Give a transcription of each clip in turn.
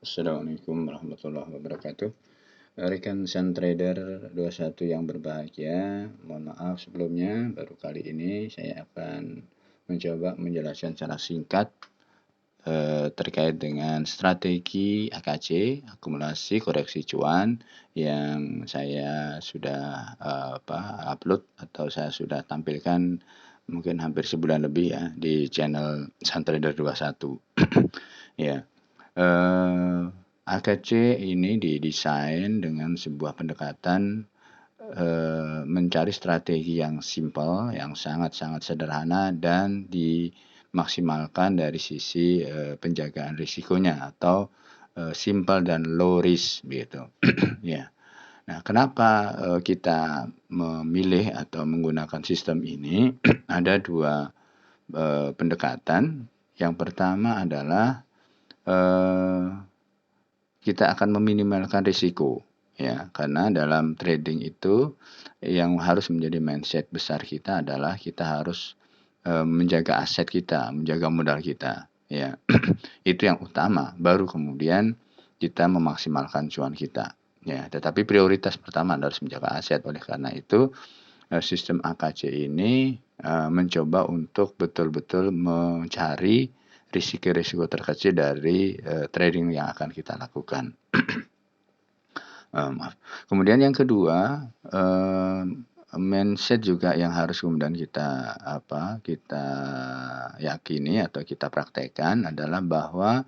Assalamualaikum warahmatullahi wabarakatuh. Rekan Sun Trader 21 yang berbahagia, mohon maaf sebelumnya, baru kali ini saya akan mencoba menjelaskan secara singkat terkait dengan strategi AKC, akumulasi koreksi cuan, yang saya sudah upload atau saya sudah tampilkan mungkin hampir sebulan lebih ya di channel Sun Trader 21. Ya. AKC ini didesain dengan sebuah pendekatan mencari strategi yang simple, yang sangat-sangat sederhana dan dimaksimalkan dari sisi penjagaan risikonya atau simple dan low risk begitu. Ya. Nah, kenapa kita memilih atau menggunakan sistem ini? Ada dua pendekatan. Yang pertama adalah kita akan meminimalkan risiko, ya, karena dalam trading itu yang harus menjadi mindset besar kita adalah kita harus menjaga aset kita, menjaga modal kita, ya. Itu yang utama, baru kemudian kita memaksimalkan cuan kita, ya. Tetapi prioritas pertama harus menjaga aset. Oleh karena itu sistem AKC ini mencoba untuk betul-betul mencari risiko-risiko terkecil dari trading yang akan kita lakukan. Maaf. Kemudian yang kedua, mindset juga yang harus kemudian kita yakini atau kita praktekkan adalah bahwa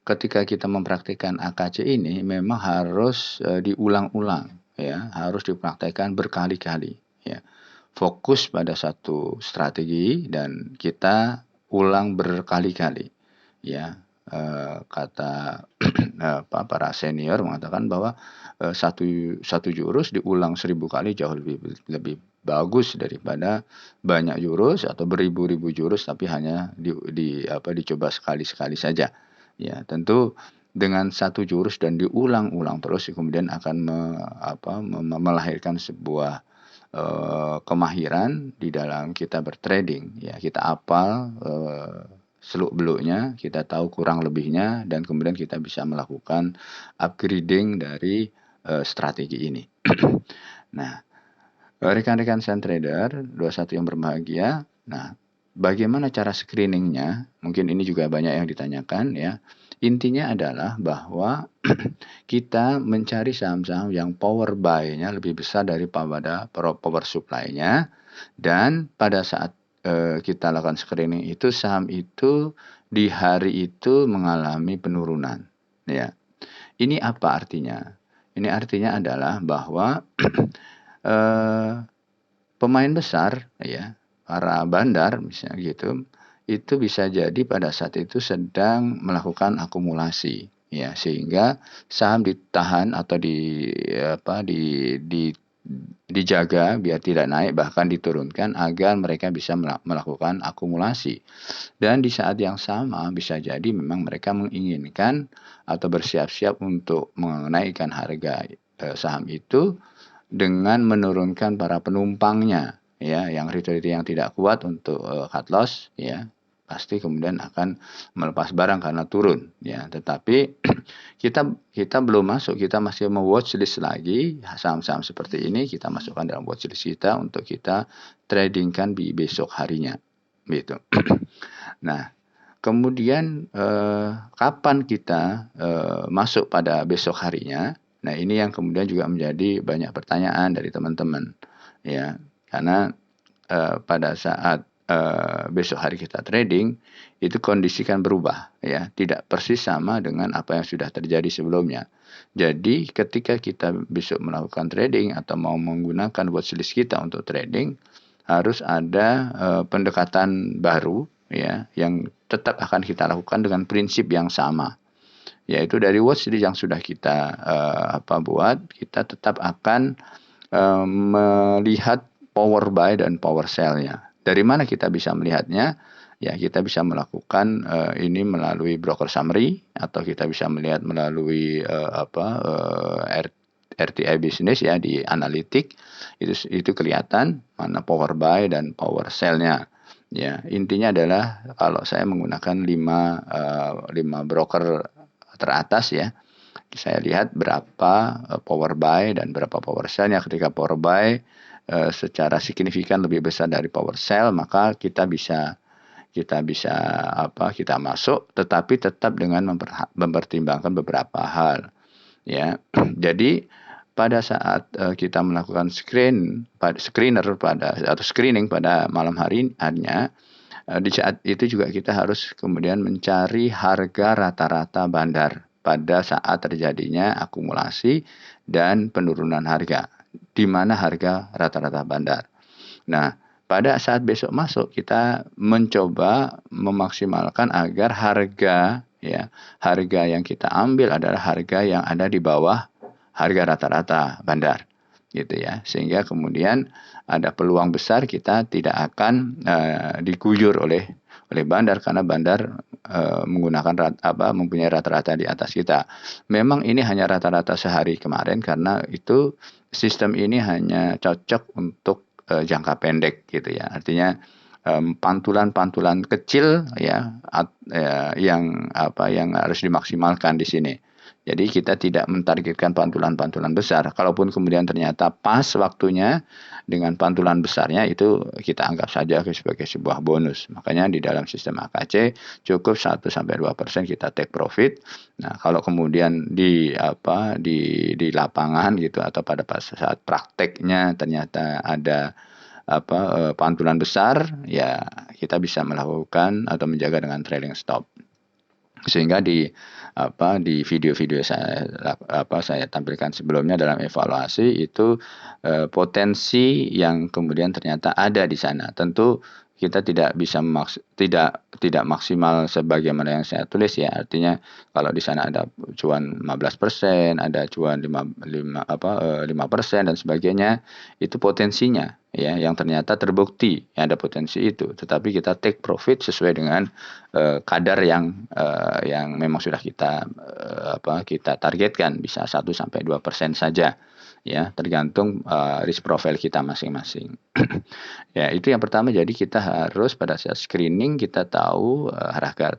ketika kita mempraktikkan AKC ini memang harus diulang-ulang, ya, harus dipraktekkan berkali-kali, ya. Fokus pada satu strategi dan kita ulang berkali-kali, ya. Kata para senior mengatakan bahwa satu jurus diulang 1000 kali jauh lebih bagus daripada banyak jurus atau beribu-ribu jurus tapi hanya dicoba sekali-sekali saja. Ya, tentu dengan satu jurus dan diulang-ulang terus kemudian akan melahirkan sebuah kemahiran di dalam kita bertrading, ya. Kita hafal seluk-beluknya, kita tahu kurang lebihnya, dan kemudian kita bisa melakukan upgrading dari strategi ini. Nah, rekan-rekan Sun Trader 21 yang berbahagia, nah, bagaimana cara screeningnya? Mungkin ini juga banyak yang ditanyakan, ya. Intinya adalah bahwa kita mencari saham-saham yang power buy-nya lebih besar daripada power supply-nya, dan pada saat kita lakukan screening itu saham itu di hari itu mengalami penurunan, ya. Ini apa artinya? Ini artinya adalah bahwa pemain besar, ya, para bandar misalnya gitu, itu bisa jadi pada saat itu sedang melakukan akumulasi, ya, sehingga saham ditahan atau dijaga biar tidak naik, bahkan diturunkan agar mereka bisa melakukan akumulasi. Dan di saat yang sama bisa jadi memang mereka menginginkan atau bersiap-siap untuk menaikkan harga saham itu dengan menurunkan para penumpangnya, ya, yang retail yang tidak kuat untuk cut loss, ya, pasti kemudian akan melepas barang karena turun, ya. Tetapi kita belum masuk, kita masih mau watch list lagi saham-saham seperti ini, kita masukkan dalam watch list kita untuk kita tradingkan di besok harinya, gitu. Nah, kemudian kapan kita masuk pada besok harinya? Nah, ini yang kemudian juga menjadi banyak pertanyaan dari teman-teman, ya, karena pada saat besok hari kita trading itu kondisi kan berubah, ya, tidak persis sama dengan apa yang sudah terjadi sebelumnya. Jadi ketika kita besok melakukan trading atau mau menggunakan watchlist kita untuk trading, harus ada pendekatan baru, ya, yang tetap akan kita lakukan dengan prinsip yang sama, yaitu dari watchlist yang sudah kita buat, kita tetap akan melihat power buy dan power sell-nya. Dari mana kita bisa melihatnya? Ya, kita bisa melakukan ini melalui broker summary, atau kita bisa melihat melalui RTI Business, ya, di analitik. Itu kelihatan mana power buy dan power sell-nya. Ya, intinya adalah kalau saya menggunakan 5 broker teratas ya, saya lihat berapa power buy dan berapa power sell-nya. Ketika power buy secara signifikan lebih besar dari power sell, maka kita bisa kita masuk, tetapi tetap dengan mempertimbangkan beberapa hal ya. Jadi pada saat kita melakukan screening pada malam harinya, di saat itu juga kita harus kemudian mencari harga rata-rata bandar pada saat terjadinya akumulasi dan penurunan harga, di mana harga rata-rata bandar. Nah, pada saat besok masuk kita mencoba memaksimalkan agar harga yang kita ambil adalah harga yang ada di bawah harga rata-rata bandar gitu ya, sehingga kemudian ada peluang besar kita tidak akan diguyur oleh bandar, karena bandar mempunyai rata-rata di atas kita. Memang ini hanya rata-rata sehari kemarin, karena itu sistem ini hanya cocok untuk jangka pendek gitu ya, artinya pantulan-pantulan kecil yang harus dimaksimalkan di sini. Jadi kita tidak mentargetkan pantulan-pantulan besar. Kalaupun kemudian ternyata pas waktunya dengan pantulan besarnya, itu kita anggap saja sebagai sebuah bonus. Makanya di dalam sistem AKC cukup 1-2% kita take profit. Nah, kalau kemudian di lapangan gitu, atau pada saat prakteknya ternyata ada pantulan besar, ya kita bisa melakukan atau menjaga dengan trailing stop. Sehingga di video-video saya tampilkan sebelumnya dalam evaluasi itu potensi yang kemudian ternyata ada di sana. Tentu kita tidak bisa tidak maksimal sebagaimana yang saya tulis ya. Artinya kalau di sana ada cuan 15%, ada cuan 5% dan sebagainya, itu potensinya ya, yang ternyata terbukti ya, ada potensi itu. Tetapi kita take profit sesuai dengan kadar yang memang sudah kita targetkan, bisa 1-2% saja ya, tergantung risk profile kita masing-masing. Ya, itu yang pertama. Jadi kita harus pada saat screening kita tahu harga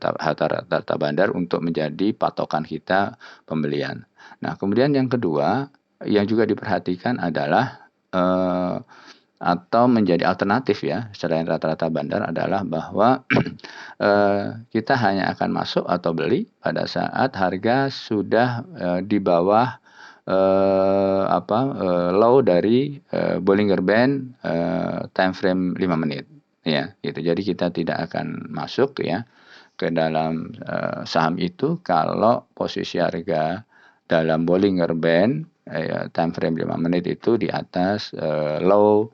rata bandar untuk menjadi patokan kita pembelian. Nah, kemudian yang kedua yang juga diperhatikan adalah atau menjadi alternatif ya selain rata-rata bandar adalah bahwa kita hanya akan masuk atau beli pada saat harga sudah di bawah low dari Bollinger Band time frame 5 menit ya gitu. Jadi kita tidak akan masuk ya ke dalam saham itu kalau posisi harga dalam Bollinger Band time frame 5 menit itu di atas low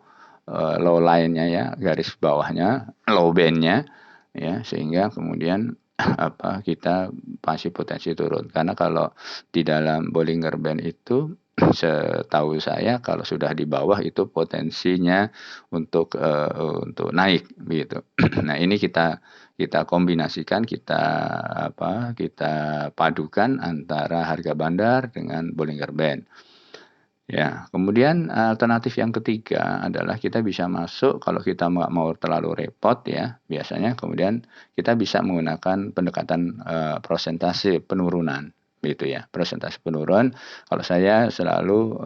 line-nya ya, garis bawahnya, low band-nya ya, sehingga kemudian kita masih potensi turun. Karena kalau di dalam Bollinger Band itu setahu saya kalau sudah di bawah itu potensinya untuk naik gitu. Nah, ini kita kombinasikan, kita padukan antara harga bandar dengan Bollinger Band. Ya, kemudian alternatif yang ketiga adalah kita bisa masuk kalau kita nggak mau terlalu repot ya. Biasanya kemudian kita bisa menggunakan pendekatan persentase penurunan, gitu ya. Persentase penurun. Kalau saya selalu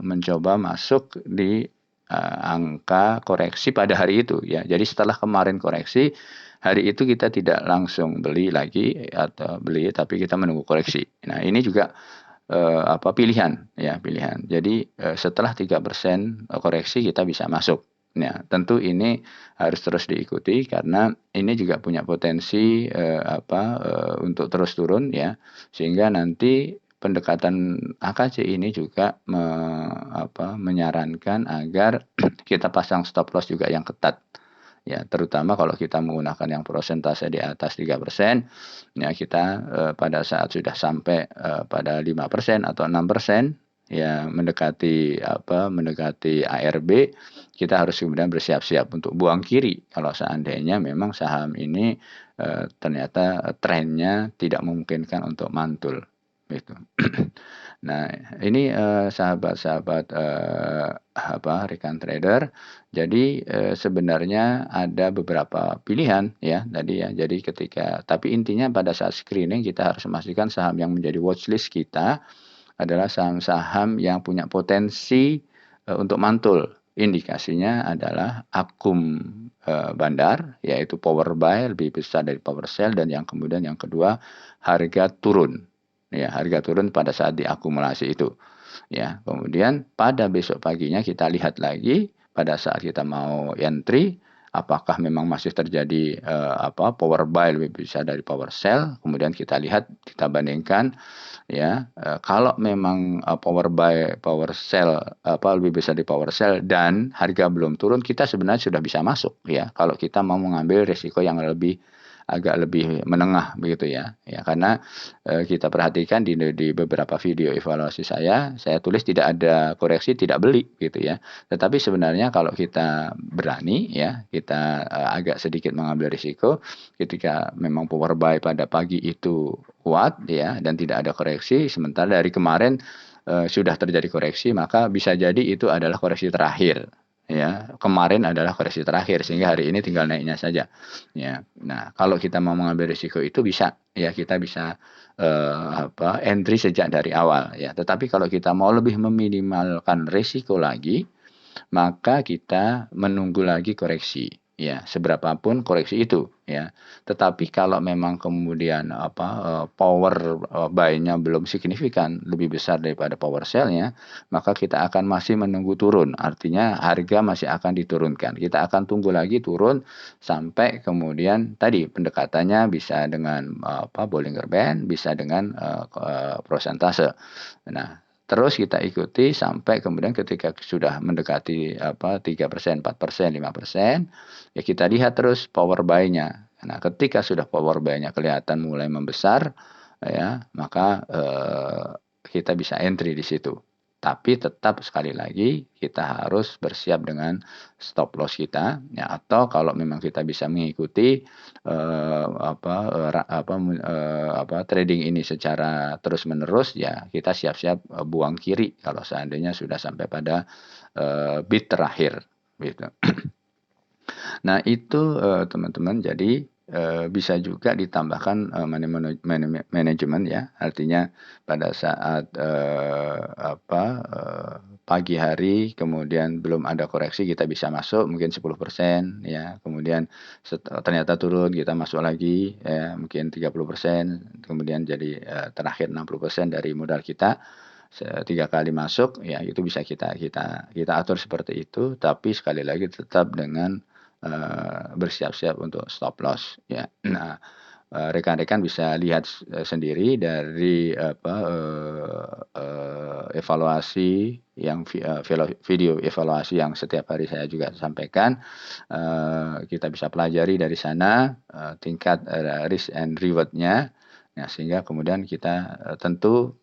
mencoba masuk di angka koreksi pada hari itu ya. Jadi setelah kemarin koreksi, hari itu kita tidak langsung beli lagi atau beli, tapi kita menunggu koreksi. Nah, ini juga pilihan. Jadi setelah 3% koreksi kita bisa masuk. Nah, tentu ini harus terus diikuti karena ini juga punya potensi untuk terus turun ya, sehingga nanti pendekatan AKC ini juga menyarankan agar kita pasang stop loss juga yang ketat. Ya, terutama kalau kita menggunakan yang persentase di atas 3%, ya kita pada saat sudah sampai pada 5% atau 6%, ya mendekati ARB, kita harus kemudian bersiap-siap untuk buang kiri kalau seandainya memang saham ini ternyata trennya tidak memungkinkan untuk mantul. gitu. Nah, ini, sahabat-sahabat, rekan trader, jadi, sebenarnya ada beberapa pilihan ya tadi ya. Jadi tapi intinya pada saat screening kita harus memastikan saham yang menjadi watchlist kita adalah saham-saham yang punya potensi, untuk mantul. Indikasinya adalah akum, bandar, yaitu power buy lebih besar dari power sell, dan kemudian yang kedua, harga turun. Ya, harga turun pada saat diakumulasi itu. Ya, kemudian pada besok paginya kita lihat lagi pada saat kita mau entry, apakah memang masih terjadi power buy lebih besar dari power sell. Kemudian kita lihat, kita bandingkan ya, kalau memang power buy, power sell lebih besar di power sell dan harga belum turun, kita sebenarnya sudah bisa masuk ya kalau kita mau mengambil risiko yang agak lebih menengah begitu ya. Ya karena kita perhatikan di beberapa video evaluasi saya tulis tidak ada koreksi, tidak beli gitu ya. Tetapi sebenarnya kalau kita berani ya, kita agak sedikit mengambil risiko ketika memang power buy pada pagi itu kuat ya dan tidak ada koreksi, sementara dari kemarin sudah terjadi koreksi, maka bisa jadi itu adalah koreksi terakhir ya. Kemarin adalah koreksi terakhir sehingga hari ini tinggal naiknya saja ya. Nah, kalau kita mau mengambil risiko itu bisa ya, kita bisa entry sejak dari awal ya. Tetapi kalau kita mau lebih meminimalkan risiko lagi, maka kita menunggu lagi koreksi ya, seberapapun koreksi itu ya. Tetapi kalau memang kemudian power buy-nya belum signifikan lebih besar daripada power sell-nya, maka kita akan masih menunggu turun. Artinya harga masih akan diturunkan. Kita akan tunggu lagi turun sampai kemudian tadi pendekatannya bisa dengan Bollinger Band, bisa dengan prosentase. Nah, terus kita ikuti sampai kemudian ketika sudah mendekati 3%, 4%, 5%, ya kita lihat terus power buy-nya. Nah, ketika sudah power buy-nya kelihatan mulai membesar, ya, maka kita bisa entry di situ. Tapi tetap sekali lagi kita harus bersiap dengan stop loss kita ya, atau kalau memang kita bisa mengikuti trading ini secara terus menerus ya, kita siap-siap buang kiri kalau seandainya sudah sampai pada bid terakhir gitu. Nah, itu teman-teman, jadi bisa juga ditambahkan manajemen ya, artinya pada saat pagi hari kemudian belum ada koreksi, kita bisa masuk mungkin 10% ya, kemudian ternyata turun kita masuk lagi ya, mungkin 30%, kemudian jadi terakhir 60% dari modal kita. 3 kali masuk ya, itu bisa kita atur seperti itu, tapi sekali lagi tetap dengan bersiap-siap untuk stop loss ya. Nah, rekan-rekan bisa lihat sendiri dari evaluasi yang video evaluasi yang setiap hari saya juga sampaikan. Kita bisa pelajari dari sana tingkat risk and reward-nya. Nah, sehingga kemudian kita tentu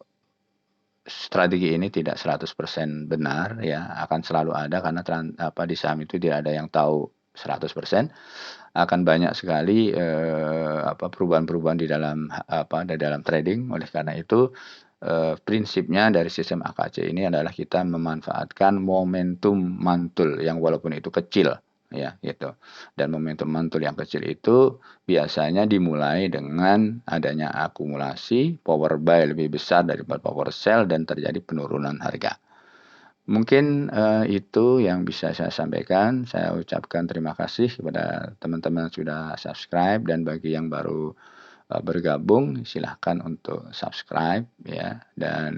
strategi ini tidak 100% benar ya, akan selalu ada karena di saham itu tidak ada yang tahu 100%. Akan banyak sekali perubahan-perubahan di dalam trading. Oleh karena itu prinsipnya dari sistem AKC ini adalah kita memanfaatkan momentum mantul yang walaupun itu kecil ya gitu. Dan momentum mantul yang kecil itu biasanya dimulai dengan adanya akumulasi power buy lebih besar daripada power sell dan terjadi penurunan harga. Mungkin itu yang bisa saya sampaikan. Saya ucapkan terima kasih kepada teman-teman yang sudah subscribe, dan bagi yang baru bergabung silahkan untuk subscribe ya, dan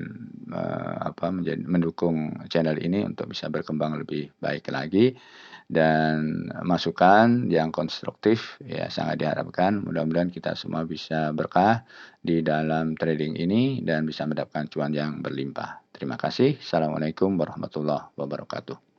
mendukung channel ini untuk bisa berkembang lebih baik lagi, dan masukan yang konstruktif ya sangat diharapkan. Mudah-mudahan kita semua bisa berkah di dalam trading ini dan bisa mendapatkan cuan yang berlimpah. Terima kasih. Assalamualaikum warahmatullahi wabarakatuh.